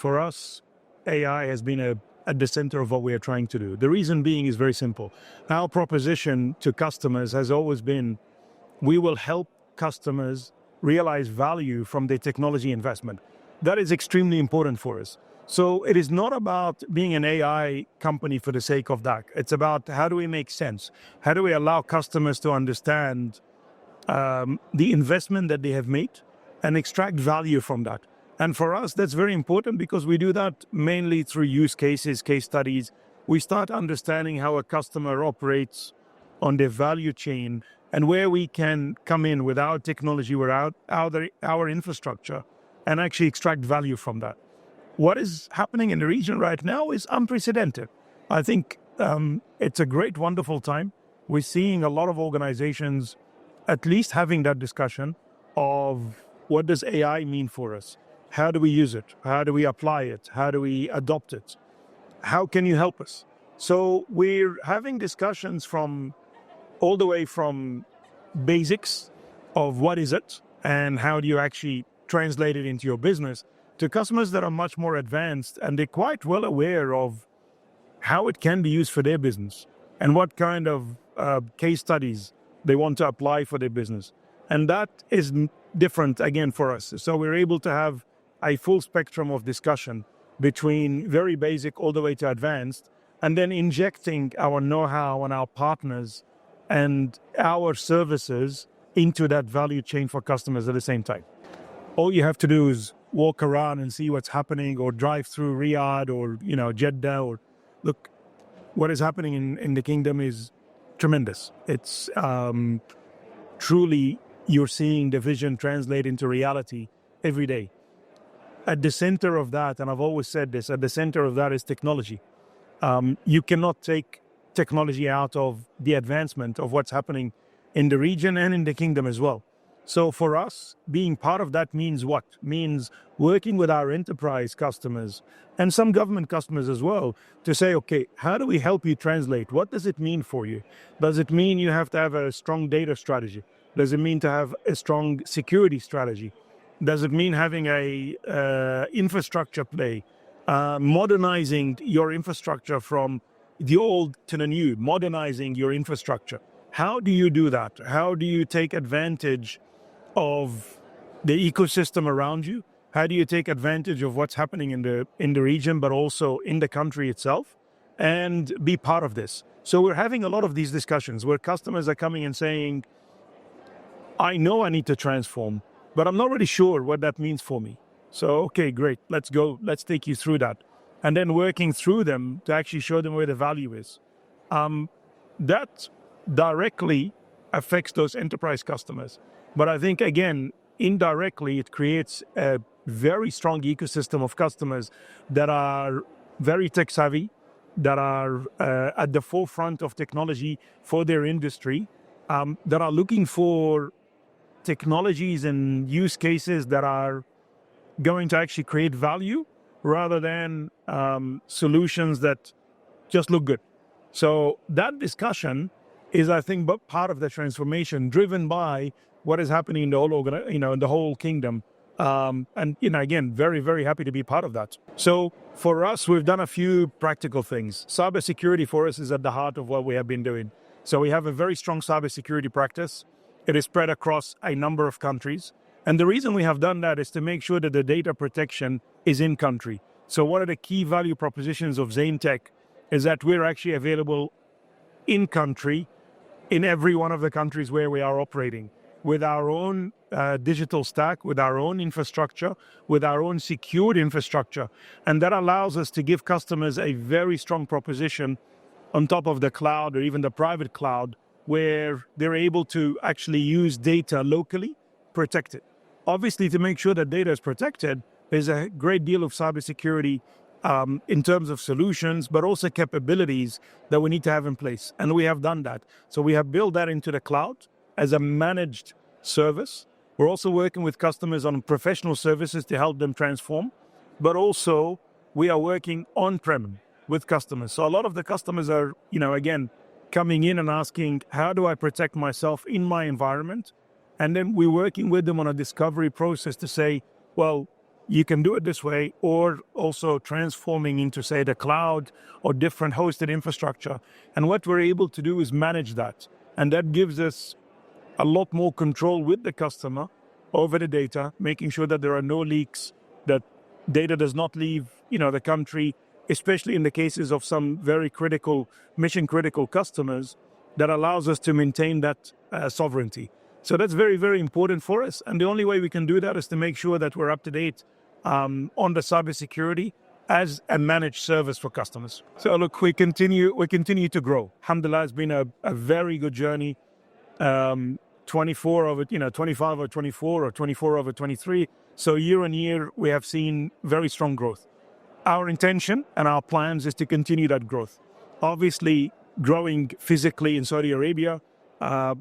for us, AI has been at the center of what we are trying to do. The reason being is very simple. Our proposition to customers has always been, we will help customers realize value from their technology investment. That is extremely important for us. So it is not about being an AI company for the sake of that. It's about how do we make sense? How do we allow customers to understand the investment that they have made and extract value from that? And for us, that's very important because we do that mainly through use cases, case studies. We start understanding how a customer operates on their value chain and where we can come in with our technology, without our infrastructure, and actually extract value from that. What is happening in the region right now is unprecedented. I think it's a great, wonderful time. We're seeing a lot of organizations at least having that discussion of what does AI mean for us? How do we use it? How do we apply it? How do we adopt it? How can you help us? So we're having discussions from all the way from basics of what is it and how do you actually translate it into your business, to customers that are much more advanced and they're quite well aware of how it can be used for their business and what kind of case studies they want to apply for their business. And that is different again for us. So we're able to have a full spectrum of discussion between very basic all the way to advanced, and then injecting our know-how and our partners and our services into that value chain for customers at the same time. All you have to do is walk around and see what's happening, or drive through Riyadh or Jeddah, or look, what is happening in the kingdom is tremendous. It's truly, you're seeing the vision translate into reality every day. At the center of that, and I've always said this, at the center of that is technology. You cannot take technology out of the advancement of what's happening in the region and in the kingdom as well. So for us, being part of that means what? Means working with our enterprise customers and some government customers as well to say, okay, how do we help you translate? What does it mean for you? Does it mean you have to have a strong data strategy? Does it mean to have a strong security strategy? Does it mean having a infrastructure play, modernizing your infrastructure from the old to the new, modernizing your infrastructure? How do you do that? How do you take advantage of the ecosystem around you? How do you take advantage of what's happening in the region, but also in the country itself, and be part of this? So we're having a lot of these discussions where customers are coming and saying, I know I need to transform, but I'm not really sure what that means for me. So, okay, great, let's go. Let's take you through that. And then working through them to actually show them where the value is. That directly affects those enterprise customers. But I think, again, indirectly, it creates a very strong ecosystem of customers that are very tech savvy, that are at the forefront of technology for their industry, that are looking for technologies and use cases that are going to actually create value rather than solutions that just look good. So that discussion is, I think, but part of the transformation driven by what is happening in the whole in the whole kingdom. And again, very, very happy to be part of that. So for us, we've done a few practical things. Cybersecurity for us is at the heart of what we have been doing. So we have a very strong cybersecurity practice. It is spread across a number of countries. And the reason we have done that is to make sure that the data protection is in country. So one of the key value propositions of ZainTech is that we're actually available in country, in every one of the countries where we are operating, with our own digital stack, with our own infrastructure, with our own secured infrastructure. And that allows us to give customers a very strong proposition on top of the cloud or even the private cloud, where they're able to actually use data locally, protected. Obviously, to make sure that data is protected, there's a great deal of cybersecurity in terms of solutions, but also capabilities that we need to have in place. And we have done that. So we have built that into the cloud as a managed service. We're also working with customers on professional services to help them transform, but also we are working on-prem with customers. So a lot of the customers are, again, coming in and asking, how do I protect myself in my environment? And then we're working with them on a discovery process to say, well, you can do it this way, or also transforming into, say, the cloud or different hosted infrastructure. And what we're able to do is manage that. And that gives us a lot more control with the customer over the data, making sure that there are no leaks, that data does not leave, the country, especially in the cases of some very critical, mission-critical customers, that allows us to maintain that sovereignty. So that's very, very important for us. And the only way we can do that is to make sure that we're up to date on the cybersecurity as a managed service for customers. So look, we continue to grow. Alhamdulillah, it's been a very good journey. 24 over, 25 over 24 or 24 over 23. So year on year, we have seen very strong growth. Our intention and our plans is to continue that growth. Obviously, growing physically in Saudi Arabia,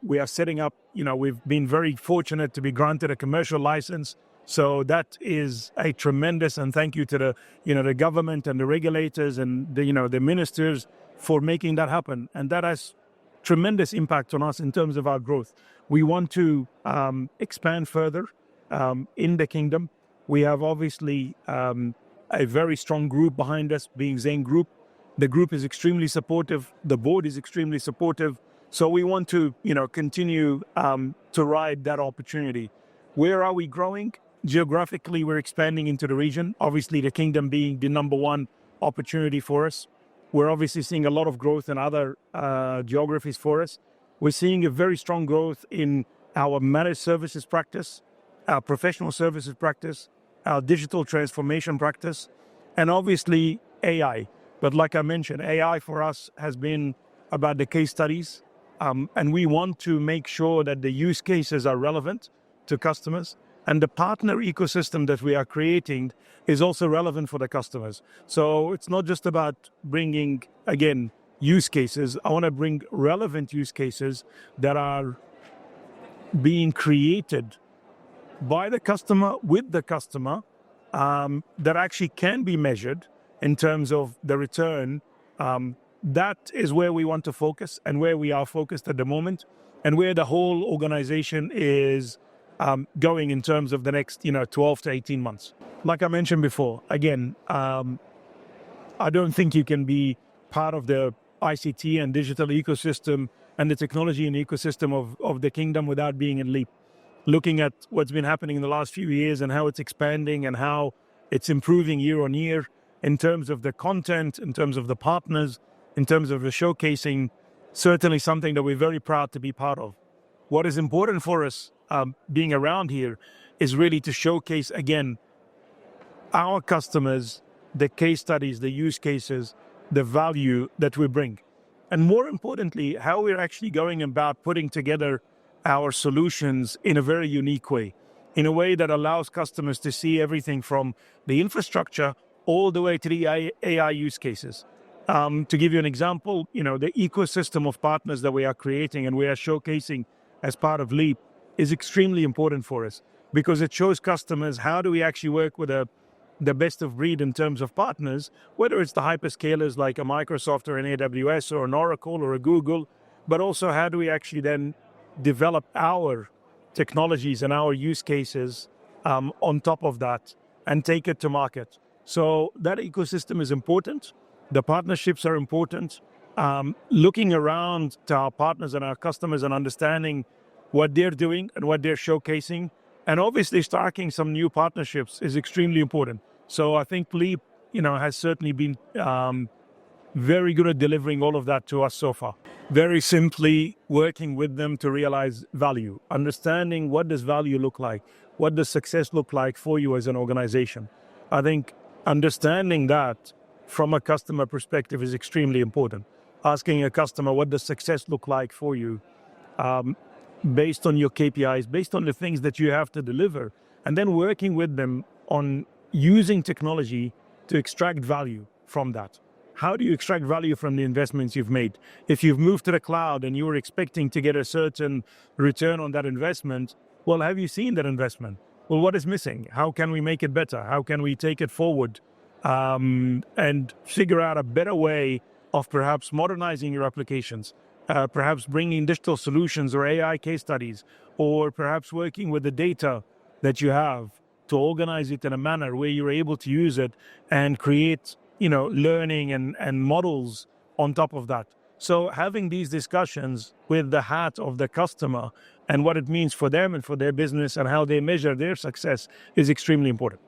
we are setting up, we've been very fortunate to be granted a commercial license. So that is a tremendous, and thank you to the government and the regulators and the ministers for making that happen. And that has tremendous impact on us in terms of our growth. We want to expand further in the kingdom. We have obviously a very strong group behind us, being Zain Group. The group is extremely supportive. The board is extremely supportive. So we want to, continue to ride that opportunity. Where are we growing? Geographically, we're expanding into the region. Obviously, the kingdom being the number one opportunity for us. We're obviously seeing a lot of growth in other geographies for us. We're seeing a very strong growth in our managed services practice, our professional services practice, our digital transformation practice, and obviously AI. But like I mentioned, AI for us has been about the case studies, and we want to make sure that the use cases are relevant to customers, and the partner ecosystem that we are creating is also relevant for the customers. So it's not just about bringing, again, use cases. I want to bring relevant use cases that are being created by the customer, with the customer, that actually can be measured in terms of the return. That is where we want to focus and where we are focused at the moment, and where the whole organization is going in terms of the next 12 to 18 months. Like I mentioned before, again, I don't think you can be part of the ICT and digital ecosystem and the technology and ecosystem of the kingdom without being in Leap. Looking at what's been happening in the last few years and how it's expanding and how it's improving year on year in terms of the content, in terms of the partners, in terms of the showcasing, certainly something that we're very proud to be part of. What is important for us being around here is really to showcase, again, our customers, the case studies, the use cases, the value that we bring. And more importantly, how we're actually going about putting together our solutions in a very unique way, in a way that allows customers to see everything from the infrastructure all the way to the AI use cases. To give you an example, the ecosystem of partners that we are creating and we are showcasing as part of Leap is extremely important for us, because it shows customers how do we actually work with the best of breed in terms of partners, whether it's the hyperscalers like a Microsoft or an AWS or an Oracle or a Google, but also how do we actually then develop our technologies and our use cases on top of that and take it to market. So that ecosystem is important. The partnerships are important. Looking around to our partners and our customers and understanding what they're doing and what they're showcasing, and obviously starting some new partnerships is extremely important. So I think Leap, has certainly been very good at delivering all of that to us so far. Very simply working with them to realize value, understanding what does value look like, what does success look like for you as an organization. I think understanding that from a customer perspective is extremely important. Asking a customer, what does success look like for you? Based on your KPIs, based on the things that you have to deliver, and then working with them on using technology to extract value from that. How do you extract value from the investments you've made? If you've moved to the cloud and you were expecting to get a certain return on that investment, well, have you seen that investment? Well, what is missing? How can we make it better? How can we take it forward and figure out a better way of perhaps modernizing your applications? Perhaps bringing digital solutions or AI case studies, or perhaps working with the data that you have to organize it in a manner where you're able to use it and create, learning and models on top of that. So having these discussions with the hat of the customer and what it means for them and for their business and how they measure their success is extremely important.